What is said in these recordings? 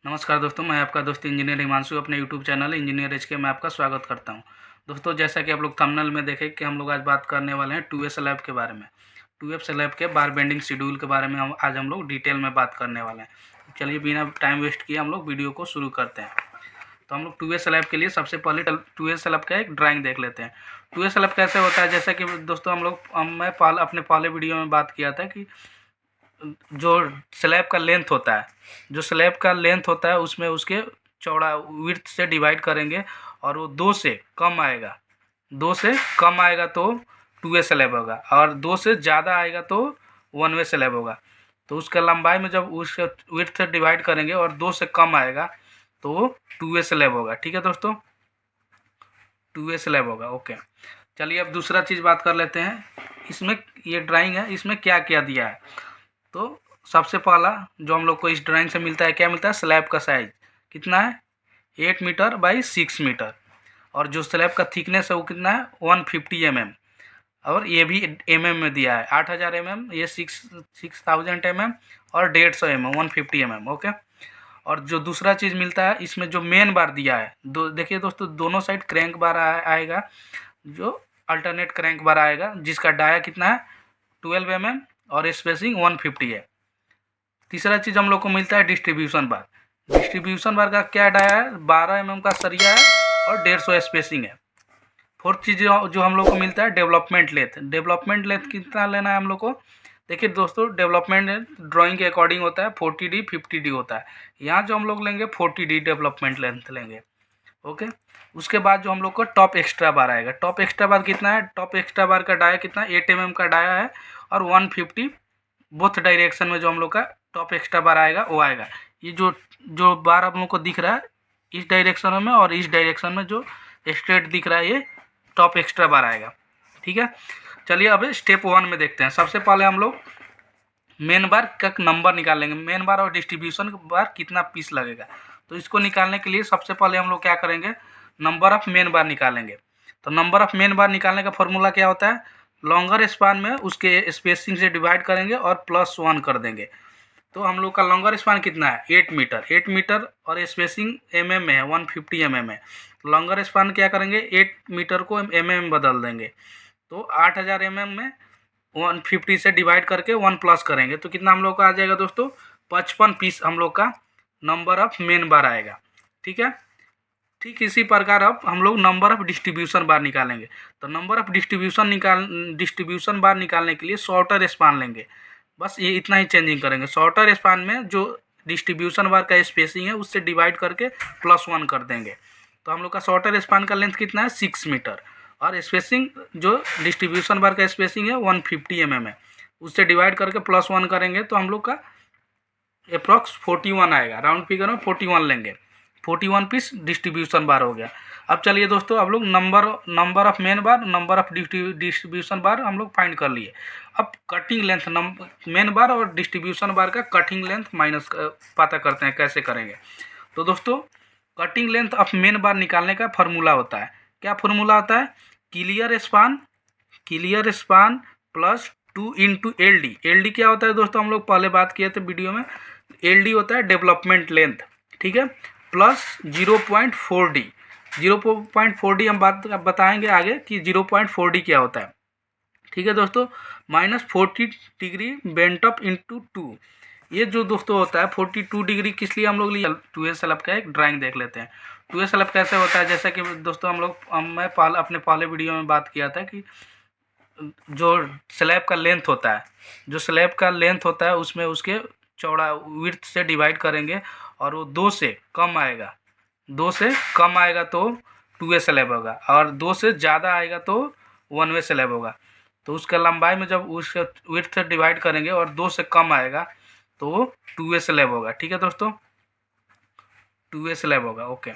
नमस्कार दोस्तों, मैं आपका दोस्त इंजीनियर हिमांशु अपने यूट्यूब चैनल इंजीनियर एच के में आपका स्वागत करता हूं। दोस्तों, जैसा कि आप लोग थंबनेल में देखें कि हम लोग आज बात करने वाले हैं 2A स्लैब के बारे में। 2A स्लैब के बार बेंडिंग शेड्यूल के बारे में हम लोग डिटेल में बात करने वाले हैं। चलिए बिना टाइम वेस्ट किए हम लोग वीडियो को शुरू करते हैं। तो हम लोग 2A स्लैब के लिए सबसे पहले 2A स्लैब का एक ड्राइंग देख लेते हैं। 2A स्लैब कैसे होता है, जैसा कि दोस्तों मैं अपने पहले वीडियो में बात किया था कि जो स्लैब का लेंथ होता है उसमें उसके चौड़ा विड्थ से डिवाइड करेंगे और वो 2 से कम आएगा। 2 से कम आएगा तो 2A स्लैब होगा और 2 से ज़्यादा आएगा तो 1 वे स्लैब होगा। तो उसका लंबाई में जब उसके विड्थ से डिवाइड करेंगे और 2 से कम आएगा तो वो 2A स्लैब होगा। ठीक है दोस्तों, 2A स्लैब होगा। ओके, चलिए अब दूसरा चीज़ बात कर लेते हैं। इसमें ये ड्राइंग है, इसमें क्या क्या दिया है। तो सबसे पहला जो हम लोग को इस ड्राइंग से मिलता है, क्या मिलता है, स्लैब का साइज कितना है, 8 मीटर बाई 6 मीटर। और जो स्लैब का थिकनेस है वो कितना है, 150 mm। और ये भी में दिया है, 8000 mm, ये 6000 mm और 150 mm, 150 mm। ओके, और जो दूसरा चीज़ मिलता है इसमें जो मेन बार दिया है, देखिए दोस्तों, दोनों साइड क्रैंक बार आएगा, जो अल्टरनेट क्रैंक बार आएगा, जिसका डाया कितना है, 12 mm और स्पेसिंग 150 है। तीसरा चीज़ हम लोग को मिलता है डिस्ट्रीब्यूशन बार। डिस्ट्रीब्यूशन बार का क्या डाया है, 12 mm का सरिया है और 150 स्पेसिंग है। फोर्थ चीज़ जो हम लोग को मिलता है डेवलपमेंट लेंथ। डेवलपमेंट लेंथ कितना लेना है हम लोग को, देखिए दोस्तों, डेवलपमेंट ड्राइंग के अकॉर्डिंग होता है 40D 50D होता है। यहाँ जो हम लोग लेंगे 40D डेवलपमेंट लेंथ लेंगे। ओके, उसके बाद जो हम लोग को टॉप एक्स्ट्रा बार आएगा। टॉप एक्स्ट्रा बार कितना है, टॉप एक्स्ट्रा बार का डाया कितना, 8 mm का डाया है और 150 बोथ डायरेक्शन में जो हम लोग का टॉप एक्स्ट्रा बार आएगा वो आएगा। ये जो जो बार आप लोग को दिख रहा है इस डायरेक्शन में और इस डायरेक्शन में जो स्ट्रेट दिख रहा है, ये टॉप एक्स्ट्रा बार आएगा। ठीक है, चलिए अब स्टेप 1 में देखते हैं। सबसे पहले हम लोग मेन बार का नंबर निकाल लेंगे। मेन बार और डिस्ट्रीब्यूशन बार कितना पीस लगेगा, तो इसको निकालने के लिए सबसे पहले हम लोग क्या करेंगे, नंबर ऑफ मेन बार निकालेंगे। तो नंबर ऑफ मेन बार निकालने का फॉर्मूला क्या होता है, लॉन्गर स्पान में उसके स्पेसिंग से डिवाइड करेंगे और +1 कर देंगे। तो हम लोग का लॉन्गर स्पान कितना है, 8 मीटर। 8 मीटर और स्पेसिंग mm में है, 150 mm है। लॉन्गर स्पान क्या करेंगे, 8 मीटर को mm में बदल देंगे। तो 8000 mm में 150 से डिवाइड करके 1 प्लस करेंगे तो कितना हम लोग का आ जाएगा दोस्तों, 55 पीस हम लोग का नंबर ऑफ मेन बार आएगा। ठीक है, ठीक इसी प्रकार अब हम लोग नंबर ऑफ डिस्ट्रीब्यूशन बार निकालेंगे। तो नंबर ऑफ डिस्ट्रीब्यूशन बार निकालने के लिए शॉर्टर स्पान लेंगे। बस ये इतना ही चेंजिंग करेंगे। शॉर्टर स्पान में जो डिस्ट्रीब्यूशन बार का स्पेसिंग है उससे डिवाइड करके +1 कर देंगे। तो हम लोग का शॉर्टर स्पान का लेंथ कितना है, 6 मीटर और स्पेसिंग जो डिस्ट्रीब्यूशन बार का स्पेसिंग है 150 mm है, उससे डिवाइड करके +1 करेंगे तो हम लोग का अप्रॉक्स 41 आएगा। राउंड फिगर में 41 लेंगे। 41 पीस डिस्ट्रीब्यूशन बार हो गया। अब चलिए दोस्तों, अब लोग number of main bar, number of distribution bar हम लोग फाइंड कर लिए। अब कटिंग लेंथ, मेन बार और डिस्ट्रीब्यूशन बार का कटिंग लेंथ माइनस पता करते हैं, कैसे करेंगे। तो दोस्तों, कटिंग लेंथ ऑफ मेन बार निकालने का फार्मूला होता है, क्या फार्मूला होता है, clear span plus 2 into LD। LD क्या होता है दोस्तों, हम लोग पहले बात किए थे वीडियो में। LD होता है डेवलपमेंट लेंथ, ठीक है, प्लस 0.4D। 0.4D हम बात बताएंगे आगे कि 0.4D क्या होता है। ठीक है दोस्तों, -40 डिग्री बेंट अप इंटू 2। ये जो दोस्तों होता है 42 डिग्री, किस लिए हम लोग लिए, 2A स्लैब का एक ड्राइंग देख लेते हैं। 2A स्लैब कैसे होता है, जैसा कि दोस्तों मैं अपने पहले वीडियो में बात किया था कि जो स्लैब का लेंथ होता है उसमें उसके चौड़ा विड्थ से डिवाइड करेंगे और वो 2 से कम आएगा। 2 से कम आएगा तो 2A स्लैब होगा और 2 से ज़्यादा आएगा तो 1 वे स्लैब होगा। तो उसका लंबाई में जब उसके विड्थ से डिवाइड करेंगे और 2 से कम आएगा तो 2A स्लैब होगा। ठीक है दोस्तों, 2A स्लैब होगा। ओके,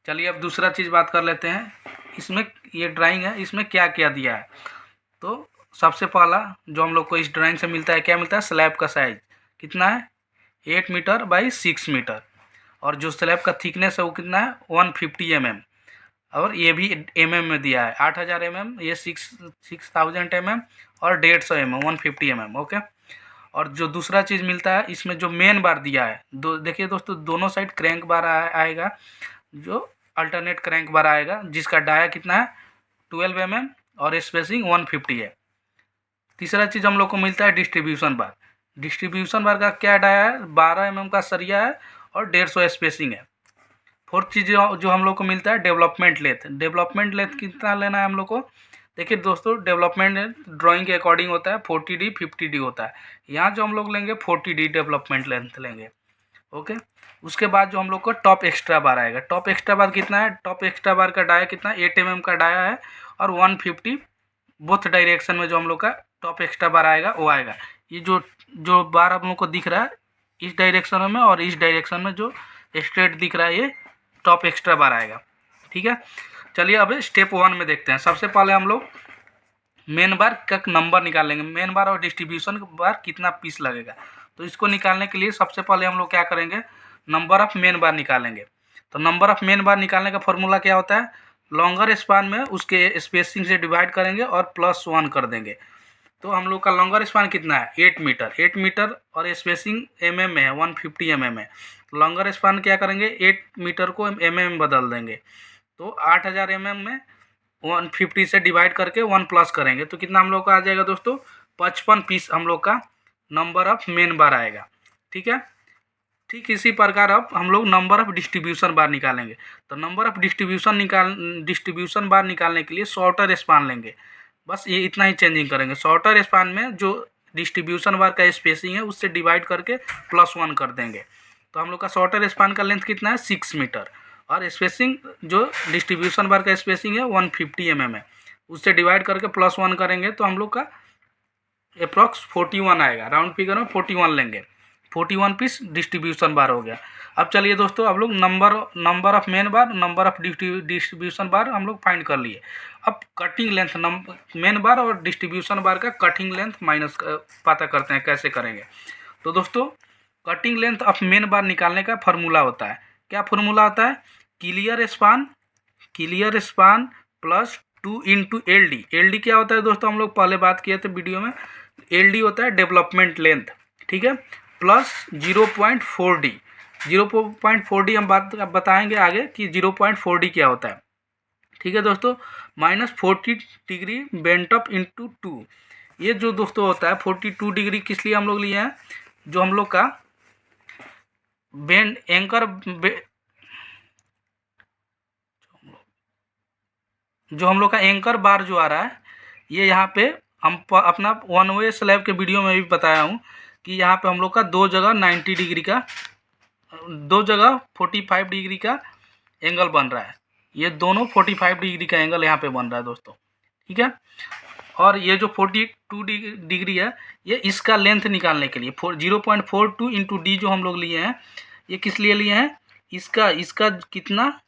चलिए अब दूसरा चीज़ बात कर लेते हैं। इसमें ये ड्राइंग है, इसमें क्या क्या दिया है। तो सबसे पहला जो हम लोग को इस ड्राइंग से मिलता है, क्या मिलता है, स्लैब का साइज कितना है, 8 मीटर बाई 6 मीटर। और जो स्लैब का थिकनेस है वो कितना है, 150 mm। और ये भी में दिया है, 8000 mm, ये 6000 mm और 150 mm, 150 mm। ओके, और जो दूसरा चीज़ मिलता है इसमें जो मेन बार दिया है, देखिए दोस्तों दोनों साइड क्रैंक बार आएगा, जो अल्टरनेट क्रैंक बार आएगा, जिसका डाया कितना है 12 mm और स्पेसिंग 150 है। तीसरा चीज़ हम लोग को मिलता है डिस्ट्रीब्यूशन बार। डिस्ट्रीब्यूशन बार का क्या डाया है, 12 mm का सरिया है और 150 स्पेसिंग है। फोर्थ चीज़ जो हम लोग को मिलता है डेवलपमेंट लेंथ। डेवलपमेंट लेंथ कितना लेना है हम लोग को, देखिए दोस्तों डेवलपमेंट ड्राइंग के अकॉर्डिंग होता है 40D 50D होता है। यहाँ जो हम लोग लेंगे 40D डेवलपमेंट लेंथ लेंगे। ओके, उसके बाद जो हम लोग को टॉप एक्स्ट्रा बार आएगा, टॉप एक्स्ट्रा बार कितना है, टॉप एक्स्ट्रा बार का डाया कितना 8 mm का डाया है और 150 बोथ डायरेक्शन में जो हम लोग का टॉप एक्स्ट्रा बार आएगा वो आएगा। ये जो बार हम लोग को दिख रहा है इस डायरेक्शन में और इस डायरेक्शन में जो स्ट्रेट दिख रहा है ये टॉप एक्स्ट्रा बार आएगा। ठीक है, चलिए अब स्टेप 1 में देखते हैं। सबसे पहले हम लोग मेन बार का नंबर निकालेंगे, मेन बार और डिस्ट्रीब्यूशन बार कितना पीस लगेगा। तो इसको निकालने के लिए सबसे पहले हम लोग क्या करेंगे, नंबर ऑफ मेन बार निकालेंगे। तो नंबर ऑफ मेन बार निकालने का फॉर्मूला क्या होता है, लॉन्गर स्पान में उसके स्पेसिंग से डिवाइड करेंगे और +1 कर देंगे। तो हम लोग का लॉन्गर स्पान कितना है 8 मीटर, 8 मीटर और स्पेसिंग mm में है 150 mm है। लॉन्गर स्पान क्या करेंगे 8 मीटर को mm में बदल देंगे। तो 8000 mm में 150 से डिवाइड करके 1 प्लस करेंगे तो कितना हम लोग का आ जाएगा दोस्तों 55 पीस हम लोग का नंबर ऑफ मेन बार आएगा। ठीक है, ठीक इसी प्रकार अब हम लोग नंबर ऑफ डिस्ट्रीब्यूशन बार निकालेंगे। तो नंबर ऑफ डिस्ट्रीब्यूशन बार निकालने के लिए शॉर्टर स्पान लेंगे, बस ये इतना ही चेंजिंग करेंगे। शॉर्टर स्पान में जो डिस्ट्रीब्यूशन बार का स्पेसिंग है उससे डिवाइड करके +1 कर देंगे। तो हम लोग का शॉर्टर स्पान का लेंथ कितना है 6 मीटर और स्पेसिंग जो डिस्ट्रीब्यूशन बार का स्पेसिंग है 150 mm है, उससे डिवाइड करके +1 करेंगे तो हम लोग का अप्रॉक्स 41 आएगा। राउंड फिगर में 41 लेंगे, 41 पीस डिस्ट्रीब्यूशन बार हो गया। अब चलिए दोस्तों अब लोग number of main bar, number of distribution bar हम लोग फाइंड कर लिए। अब कटिंग लेंथ मेन बार और डिस्ट्रीब्यूशन बार का कटिंग लेंथ माइनस पता करते हैं, कैसे करेंगे। तो दोस्तों कटिंग लेंथ ऑफ मेन बार निकालने का फार्मूला होता है, क्या फार्मूला होता है, clear span plus 2 into LD। LD क्या होता है दोस्तों, हम लोग पहले बात किए थे वीडियो में, LD होता है डेवलपमेंट लेंथ। ठीक है, प्लस 0.4D। 0.4D हम बात बताएंगे आगे कि 0.4D क्या होता है। ठीक है दोस्तों, -40 डिग्री बेंट अप इंटू 2। ये जो दोस्तों होता है 42 डिग्री किस लिए हम लोग लिए हैं, जो हम लोग का बेंड एंकर जो हम लोग का एंकर बार जो आ रहा है ये यहाँ पे हम अपना 1 वे स्लैब के वीडियो में भी बताया हूँ कि यहाँ पे हम लोग का दो जगह 90 डिग्री का, दो जगह 45 डिग्री का एंगल बन रहा है। ये दोनों 45 डिग्री का एंगल यहाँ पे बन रहा है दोस्तों। ठीक है, और ये जो 42 डिग्री है ये इसका लेंथ निकालने के लिए 0.42 इंटू D जो हम लोग लिए हैं, ये किस लिए लिए हैं, इसका कितना,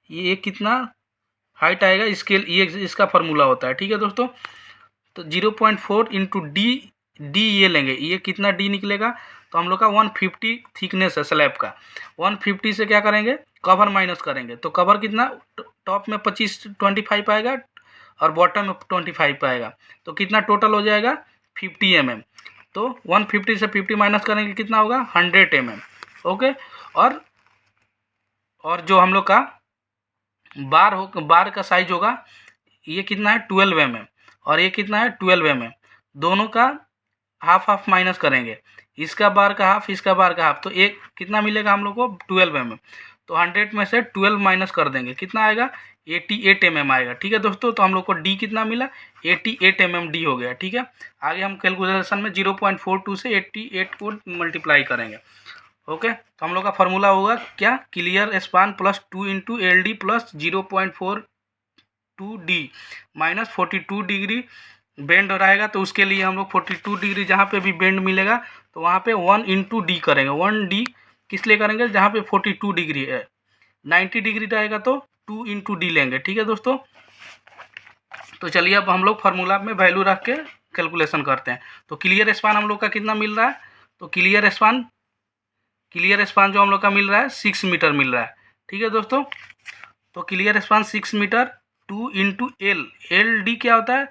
ये कितना हाइट आएगा इसके, ये इसका फार्मूला होता है। ठीक है दोस्तों, तो 0.4 इंटू डी ये लेंगे, ये कितना D निकलेगा, तो हम लोग का 150 थिकनेस है स्लैब का, 150 से क्या करेंगे कवर माइनस करेंगे, तो कवर कितना टॉप में 25 आएगा और बॉटम में 25 आएगा, तो कितना टोटल हो जाएगा 50 mm। तो 150 से 50 माइनस करेंगे कितना होगा 100 mm। ओके, और जो हम लोग का बार का साइज होगा ये कितना है 12 mm और ये कितना है 12 mm, दोनों का हाफ माइनस करेंगे, इसका बार का हाफ इसका बार का हाफ, तो एक कितना मिलेगा हम लोग को 12 mm। तो 100 में से 12 माइनस कर देंगे, कितना आएगा 88 mm आएगा। ठीक है दोस्तों, तो हम लोग को D कितना मिला 88 mm D हो गया। ठीक है, आगे हम कैलकुलेशन में 0.42 से 88 को मल्टीप्लाई करेंगे। ओके, तो हम लोग का फार्मूला होगा क्या, clear span plus 2 into LD plus 0.42D minus 42 degree bend रहेगा, तो उसके लिए हम लोग 42 डिग्री जहाँ पे भी बेंड मिलेगा तो वहाँ पे 1 इंटू D करेंगे। 1D किस लिए करेंगे, जहाँ पे 42 डिग्री है, 90 डिग्री रहेगा तो 2 इंटू D लेंगे। ठीक है दोस्तों, तो चलिए अब हम लोग फार्मूला में वैल्यू रख के कैलकुलेशन करते हैं। तो क्लियर स्पान हम लोग का कितना मिल रहा है, तो क्लियर स्पान जो हम लोग का मिल रहा है 6 मीटर मिल रहा है। ठीक है दोस्तों, तो clear span 6 metre 2 into LD क्या होता है,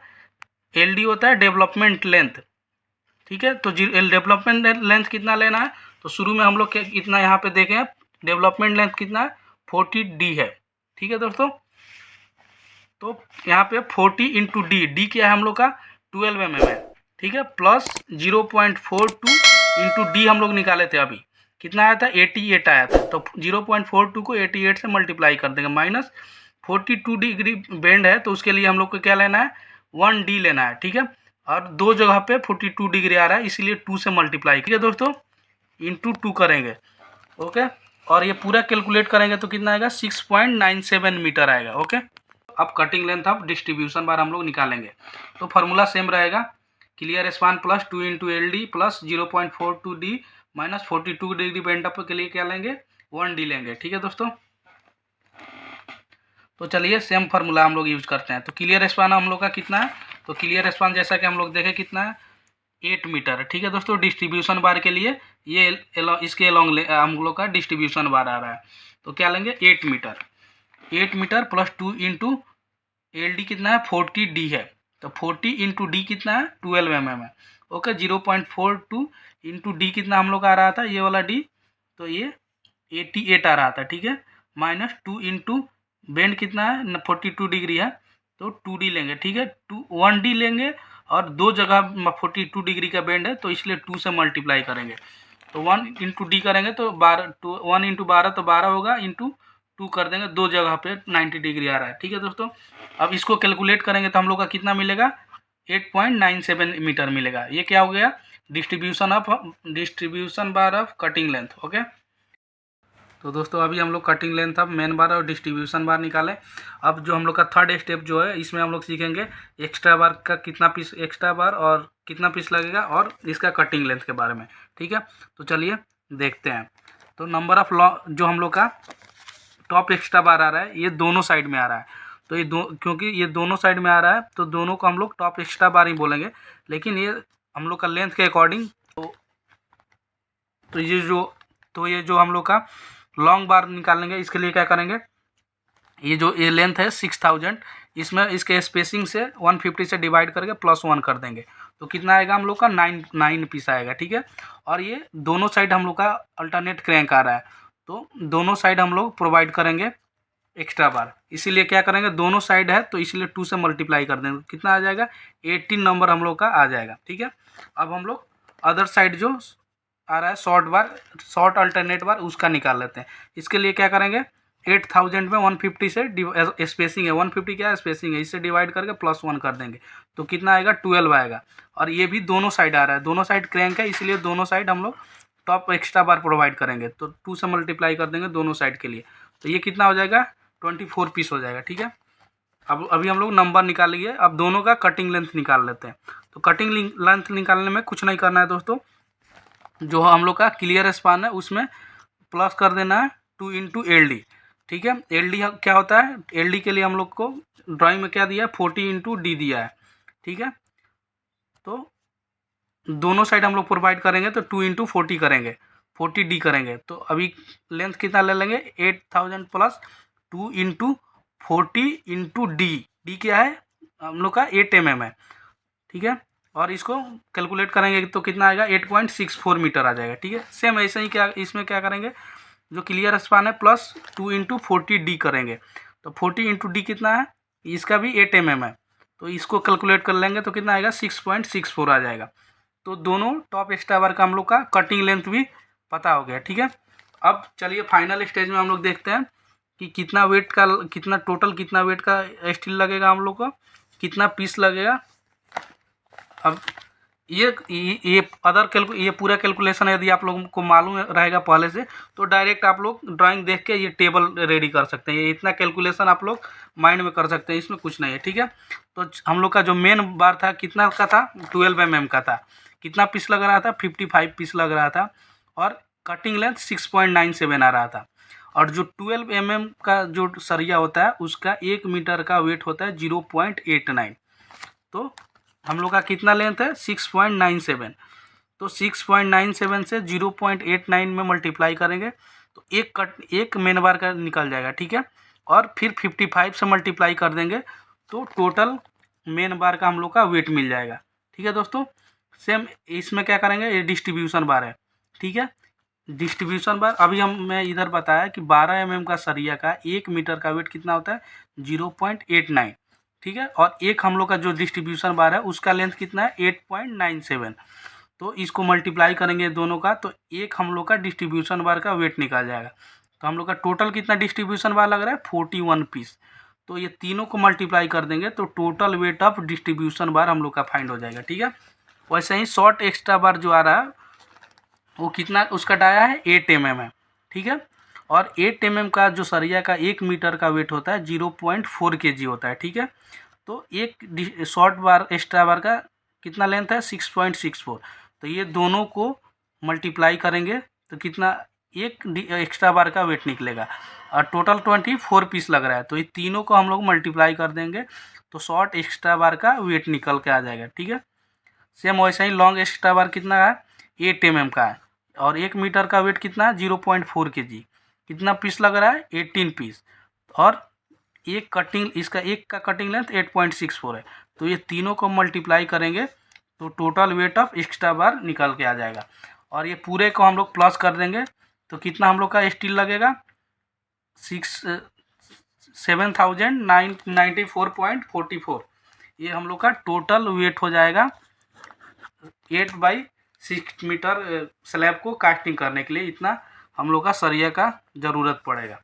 LD होता है डेवलपमेंट लेंथ। ठीक है। तो डेवलपमेंट लेंथ कितना लेना है, तो शुरू में हम लोग इतना यहाँ पे देखें, डेवलपमेंट लेंथ कितना है 40D है। ठीक है दोस्तों, तो यहाँ पे 40 इंटू डी क्या है हम लोग का 12 mm है। ठीक है, प्लस 0.42 इंटू डी हम लोग निकाले थे, अभी कितना आया था 88 आया था। तो 0.42 को 88 से मल्टीप्लाई कर देंगे, माइनस 42 डिग्री बेंड है तो उसके लिए हम लोग को क्या लेना है 1D लेना है। ठीक है, और दो जगह पे 42 डिग्री आ रहा है इसीलिए 2 से मल्टीप्लाई। ठीक है दोस्तों, इंटू 2 करेंगे। ओके, और ये पूरा कैलकुलेट करेंगे तो कितना आएगा 6.97 मीटर आएगा। ओके, अब cutting length of distribution bar हम लोग निकालेंगे। तो फार्मूला सेम रहेगा, clear span plus 2 into LD plus 0.42D minus 42 degree bend up के लिए क्या लेंगे 1D लेंगे। ठीक है दोस्तों, तो चलिए सेम फार्मूला हम लोग यूज करते हैं। तो क्लियर स्पान हम लोग का कितना है, तो क्लियर स्पान जैसा कि हम लोग देखें कितना है 8 मीटर। ठीक है दोस्तों, डिस्ट्रीब्यूशन बार के लिए ये इसके अलॉन्ग हम लोग का डिस्ट्रीब्यूशन बार आ रहा है, तो क्या लेंगे 8 metre. 8 metre plus 2 into LD कितना है 40D है, तो 40 इंटू डी कितना है 12 mm है। ओके, 0.42 इंटू डी कितना हम लोग का आ रहा था ये वाला डी, तो ये 88 आ रहा था। ठीक है, माइनस 2 इंटू बेंड कितना है 42 डिग्री है तो 2D लेंगे। ठीक है, 1D लेंगे और दो जगह 42 डिग्री का बेंड है तो इसलिए 2 से मल्टीप्लाई करेंगे। तो 1 इंटू डी करेंगे तो 1 इंटू 12 तो 12 होगा, इंटू 2 कर देंगे, दो जगह पे 90 डिग्री आ रहा है। ठीक है दोस्तों, अब इसको कैलकुलेट करेंगे तो हम लोग का कितना मिलेगा 8.97 मीटर मिलेगा। ये क्या हो गया distribution bar of cutting length. Okay, तो दोस्तों अभी हम लोग कटिंग लेंथ ऑफ मेन बार और डिस्ट्रीब्यूशन बार निकालें। अब जो हम लोग का थर्ड स्टेप जो है इसमें हम लोग सीखेंगे एक्स्ट्रा बार का कितना पीस, एक्स्ट्रा बार और कितना पीस लगेगा और इसका कटिंग लेंथ के बारे में। ठीक है, तो चलिए देखते हैं। तो नंबर ऑफ जो हम लोग का टॉप एक्स्ट्रा बार आ रहा है ये दोनों साइड में आ रहा है, तो ये क्योंकि ये दोनों साइड में आ रहा है तो दोनों को हम लोग टॉप एक्स्ट्रा बार ही बोलेंगे, लेकिन ये हम लोग का लेंथ के अकॉर्डिंग तो ये जो हम लोग का लॉन्ग बार निकालेंगे इसके लिए क्या करेंगे, ये लेंथ है 6000, इसमें इसके स्पेसिंग से 150 से डिवाइड करके +1 कर देंगे तो कितना आएगा हम लोग का 9 पीस आएगा। ठीक है, और ये दोनों साइड हम लोग का अल्टरनेट क्रैंक आ रहा है तो दोनों साइड हम लोग प्रोवाइड करेंगे एक्स्ट्रा बार, इसीलिए क्या करेंगे दोनों साइड है तो इसलिए 2 से मल्टीप्लाई कर देंगे, कितना आ जाएगा 18 नंबर हम लोग का आ जाएगा। ठीक है, अब हम लोग अदर साइड जो आ रहा है शॉर्ट अल्टरनेट बार उसका निकाल लेते हैं। इसके लिए क्या करेंगे 8000 में 150 से स्पेसिंग है, 150 क्या है स्पेसिंग है, इससे डिवाइड करके +1 कर देंगे तो कितना आएगा 12 आएगा। और ये भी दोनों साइड आ रहा है, दोनों साइड क्रैंक है इसलिए दोनों साइड हम लोग टॉप एक्स्ट्रा बार प्रोवाइड करेंगे तो 2 से मल्टीप्लाई कर देंगे दोनों साइड के लिए, तो ये कितना हो जाएगा 24 पीस हो जाएगा। ठीक है, अब अभी हम लोग नंबर निकाल लिए, अब दोनों का कटिंग लेंथ निकाल लेते हैं। तो कटिंग लेंथ निकालने में कुछ नहीं करना है दोस्तों, जो हम लोग का क्लियर स्पान है उसमें प्लस कर देना है 2 इंटू LD। ठीक है, LD क्या होता है, LD के लिए हम लोग को ड्राइंग में क्या दिया है 40 इंटू डी दिया है। ठीक है, तो दोनों साइड हम लोग प्रोवाइड करेंगे तो 2 इंटू 40 करेंगे, 40D करेंगे तो अभी लेंथ कितना ले लेंगे 8000 प्लस 2 इंटू 40 इंटू डी क्या है हम लोग का 8 mm है। ठीक है, और इसको कैलकुलेट करेंगे तो कितना आएगा 8.64 मीटर आ जाएगा। ठीक है, सेम ऐसे ही क्या इसमें क्या करेंगे जो क्लियर स्पान है प्लस 2 इंटू 40D करेंगे तो 40 इंटू डी कितना है इसका भी 8 mm है तो इसको कैलकुलेट कर लेंगे तो कितना आएगा 6.64 आ जाएगा। तो दोनों टॉप एक्स्ट्रा बार का हम लोग का कटिंग लेंथ भी पता हो गया। ठीक है, अब चलिए फाइनल स्टेज में हम लोग देखते हैं कि कितना वेट का स्टील लगेगा हम लोग को, कितना पीस लगेगा। अब ये ये पूरा कैलकुलेशन यदि आप लोगों को मालूम रहेगा पहले से तो डायरेक्ट आप लोग ड्राइंग देख के ये टेबल रेडी कर सकते हैं, ये इतना कैलकुलेशन आप लोग माइंड में कर सकते हैं, इसमें कुछ नहीं है। ठीक है, तो हम लोग का जो मेन बार था कितना का था 12 mm का था, कितना पीस लग रहा था 55 पीस लग रहा था और कटिंग लेंथ 6.97 आ रहा था। और जो 12 mm का जो सरिया होता है उसका 1 मीटर का वेट होता है 0.89, तो हम लोग का कितना लेंथ है 6.97, तो 6.97 से 0.89 में मल्टीप्लाई करेंगे तो एक मेन बार का निकल जाएगा। ठीक है, और फिर 55 से मल्टीप्लाई कर देंगे तो टोटल मेन बार का हम लोग का वेट मिल जाएगा। ठीक है दोस्तों, सेम इसमें क्या करेंगे, ये डिस्ट्रीब्यूशन बार है, ठीक है। डिस्ट्रीब्यूशन बार अभी मैं इधर बताया कि 12 mm का सरिया का 1 मीटर का वेट कितना होता है, 0.89, ठीक है। और एक हम लोग का जो डिस्ट्रीब्यूशन बार है उसका लेंथ कितना है, 8.97। तो इसको मल्टीप्लाई करेंगे दोनों का, तो एक हम लोग का डिस्ट्रीब्यूशन बार का वेट निकल जाएगा। तो हम लोग का टोटल कितना डिस्ट्रीब्यूशन बार लग रहा है, 41 पीस। तो ये तीनों को मल्टीप्लाई कर देंगे तो total weight of distribution bar हम लोग का फाइंड हो जाएगा, ठीक है। वैसे ही शॉर्ट एक्स्ट्रा बार जो आ रहा है वो कितना उसका डाया है, 8 mm है, ठीक है। और 8 mm का जो सरिया का 1 मीटर का वेट होता है 0.4 kg होता है, ठीक है। तो एक शॉर्ट बार एक्स्ट्रा बार का कितना लेंथ है, 6.64। तो ये दोनों को मल्टीप्लाई करेंगे तो कितना, एक एक्स्ट्रा बार का वेट निकलेगा और टोटल 24 पीस लग रहा है। तो ये तीनों को हम लोग मल्टीप्लाई कर देंगे तो शॉर्ट एक्स्ट्रा बार का वेट निकल के आ जाएगा, ठीक है। सेम वैसा ही लॉन्ग एक्स्ट्रा बार कितना है, 8 mm का है और 1 मीटर का वेट कितना है, 0.4 kg। कितना पीस लग रहा है, 18 पीस। और एक कटिंग, इसका एक का कटिंग लेंथ 8.64 है। तो ये तीनों को मल्टीप्लाई करेंगे तो टोटल वेट ऑफ एक्स्ट्रा बार निकल के आ जाएगा। और ये पूरे को हम लोग प्लस कर देंगे तो कितना हम लोग का स्टील लगेगा, 7,994.44। ये हम लोग का टोटल वेट हो जाएगा 8/6 मीटर स्लैब को कास्टिंग करने के लिए। इतना हम लोग का सरिया का ज़रूरत पड़ेगा।